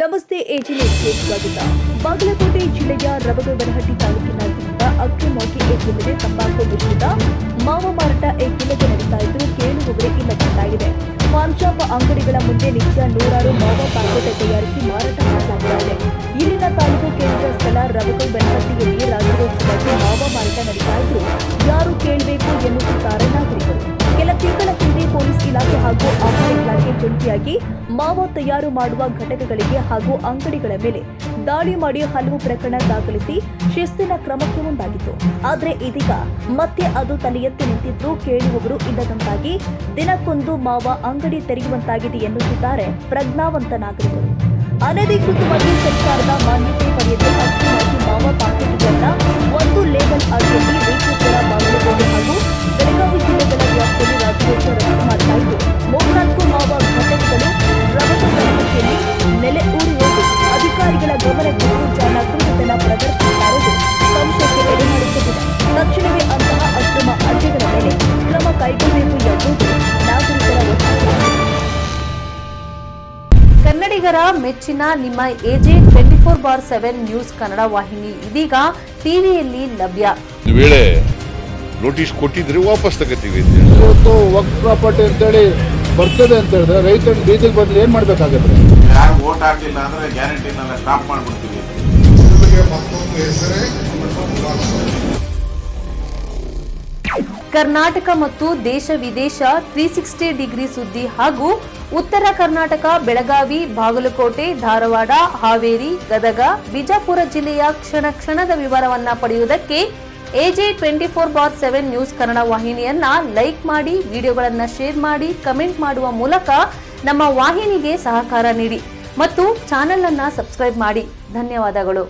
ನಮಸ್ತೆ ಎಜಿ ನ್ಯೂಸ್ಗೆ ಸ್ವಾಗತ. ಬಾಗಲಕೋಟೆ ಜಿಲ್ಲೆಯ ರಬಗವನಹಟ್ಟಿ ತಾಲೂಕಿನಾದ್ಯಂತ ಅಕ್ರಮವಾಗಿ ಏಕಿಲ್ಲದೆ ತಂಬಾಕು ಮಿಶ್ರಿತ ಮಾವ ಮಾರಾಟ ಏಕಿಲ್ಲದೆ ನಡೀತಾ ಇದ್ದು ಕೇಳುವವರೇ ಇಲ್ಲದಂತಾಗಿದೆ. ಪಾನ್ ಶಾಪ್ ಅಂಗಡಿಗಳ ಮುಂದೆ ನಿತ್ಯ ನೂರಾರು ಮಾವ ಪ್ಯಾಕೆಟ್ ತಯಾರಿಸಿ ಮಾರಾಟ ಮಾಡಲಾಗ್ತಾ ಇದೆ. ಇಲ್ಲಿನ ತಾಲೂಕು ಕೇಂದ್ರ ಸ್ಥಳ ರಬಗವನಹಟ್ಟಿಯಲ್ಲಿ ರಾಜ್ಯೋತ್ಸವಕ್ಕೆ ಮಾವ ಮಾರಾಟ ನಡೀತಾ ಇದ್ದು ಯಾರು ಕೇಳಬೇಕು ಎನ್ನುತ್ತಿದ್ದಾರೆ ನಾಗರಿಕರು. ಕೆಲ ತಿಂಗಳ ಹಿಂದೆ ಪೊಲೀಸ್ ಇಲಾಖೆ ಹಾಗೂ ಆಹಾರ ಇಲಾಖೆ ಜಂಟಿಯಾಗಿ ಮಾವ ತಯಾರು ಮಾಡುವ ಘಟಕಗಳಿಗೆ ಹಾಗೂ ಅಂಗಡಿಗಳ ಮೇಲೆ ದಾಳಿ ಮಾಡಿ ಹಲವು ಪ್ರಕರಣ ದಾಖಲಿಸಿ ಶಿಸ್ತಿನ ಕ್ರಮಕ್ಕೆ ಮುಂದಾಗಿತ್ತು. ಆದರೆ ಇದೀಗ ಮತ್ತೆ ಅದು ತಲೆ ಎತ್ತಿ ನಿಂತಿದ್ದು ಕೇಳುವವರು ಇಲ್ಲದಂತಾಗಿ ದಿನಕ್ಕೊಂದು ಮಾವ ಅಂಗಡಿ ತೆರೆಯುವಂತಾಗಿದೆ ಎನ್ನುತ್ತಿದ್ದಾರೆ ಪ್ರಜ್ಞಾವಂತ ನಾಗರಿಕರು. ಅನಧಿಕೃತವಾಗಿ ಸರ್ಕಾರದ ಮಾನ್ಯತೆ ಪಡೆಯದೆ ಅಕ್ರಮವಾಗಿ ಮಾವ ಪ್ಯಾಕೆಟ್ಗಳನ್ನ ಒಂದು ಲೇಬಲ್ ಅಡಿಯಲ್ಲಿ ರೇಖಾಪುರ, ಬಾಗಲಕೋಟೆ ಹಾಗೂ ಬೆಳಗಾವಿ ಜಿಲ್ಲೆಗಳ ವ್ಯಾಪ್ತಿಯಲ್ಲಿ ರಾಜ್ಯೋತ್ಸವ ರಫ್ತು ಮಾಡ್ತಾ ಇದ್ದು 34 ಮಾವ ಘಟಕಗಳು ರಬಗವನಹಟ್ಟಿಯಲ್ಲಿ ನೆಲೆ ಊರಿರುವುದು ಅಧಿಕಾರಿಗಳ ಗಮನಕ್ಕೆ ಜಾಗೃತತನ ಪ್ರದರ್ಶಿಸುತ್ತಾ ಇರುವುದು ಸಂಶಯಕ್ಕೆ ಎಡೆಮಾಡಿಸುತ್ತಿದೆ. ತಕ್ಷಣವೇ ಅಂತಹ ಅಕ್ರಮ ಅಡ್ಡೆಗಳ ಮೇಲೆ ಕ್ರಮ ಕೈಗೊಳ್ಳಬೇಕು ಎಂಬುದು ನಾಗರಿಕರ ಒತ್ತಾಯ. ಕನ್ನಡಿಗರ ಮೆಚ್ಚಿನ ನಿಮ್ಮ ಎಜೆ 24/7 ನ್ಯೂಸ್ ಕನ್ನಡ ವಾಹಿನಿ ಇದೀಗ ಟಿವಿಯಲ್ಲಿ ಲಭ್ಯ. ವೇಳೆ ನೋಟಿಸ್ ಕೊಟ್ಟಿದ್ರೆ ವಾಪಸ್ ತಗೋತೀವಿ. ಇವತ್ತು ವಕ್ಫ್ ಪ್ರಾಪರ್ಟಿ ಅಂತೇಳಿ ಬರ್ತದೆ ಅಂತ ಹೇಳಿದ್ರೆ ರೈತರ ಬೀದಿಗೆ ಬದಲು ಏನ್ ಮಾಡ್ಬೇಕಾಗತ್ತೆ? ಯಾರು ವೋಟ್ ಹಾಕಲಿಲ್ಲ ಅಂದ್ರೆ ಗ್ಯಾರಂಟಿನೆಲ್ಲ ಸ್ಟಾಪ್ ಮಾಡ್ಬಿಡ್ತೀವಿ. ಕರ್ನಾಟಕ ಮತ್ತು ದೇಶ ವಿದೇಶ 360 ಡಿಗ್ರಿ ಸುದ್ದಿ ಹಾಗೂ ಉತ್ತರ ಕರ್ನಾಟಕ, ಬೆಳಗಾವಿ, ಬಾಗಲಕೋಟೆ, ಧಾರವಾಡ, ಹಾವೇರಿ, ಗದಗ, ಬಿಜಾಪುರ ಜಿಲ್ಲೆಯ ಕ್ಷಣ ಕ್ಷಣದ ವಿವರವನ್ನ ಪಡೆಯುವುದಕ್ಕೆ ಎಜೆ 24/7 ನ್ಯೂಸ್ ಕನ್ನಡ ವಾಹಿನಿಯನ್ನ ಲೈಕ್ ಮಾಡಿ, ವಿಡಿಯೋಗಳನ್ನ ಶೇರ್ ಮಾಡಿ, ಕಮೆಂಟ್ ಮಾಡುವ ಮೂಲಕ ನಮ್ಮ ವಾಹಿನಿಗೆ ಸಹಕಾರ ನೀಡಿ ಮತ್ತು ಚಾನೆಲ್ ಅನ್ನ ಸಬ್ಸ್ಕ್ರೈಬ್ ಮಾಡಿ. ಧನ್ಯವಾದಗಳು.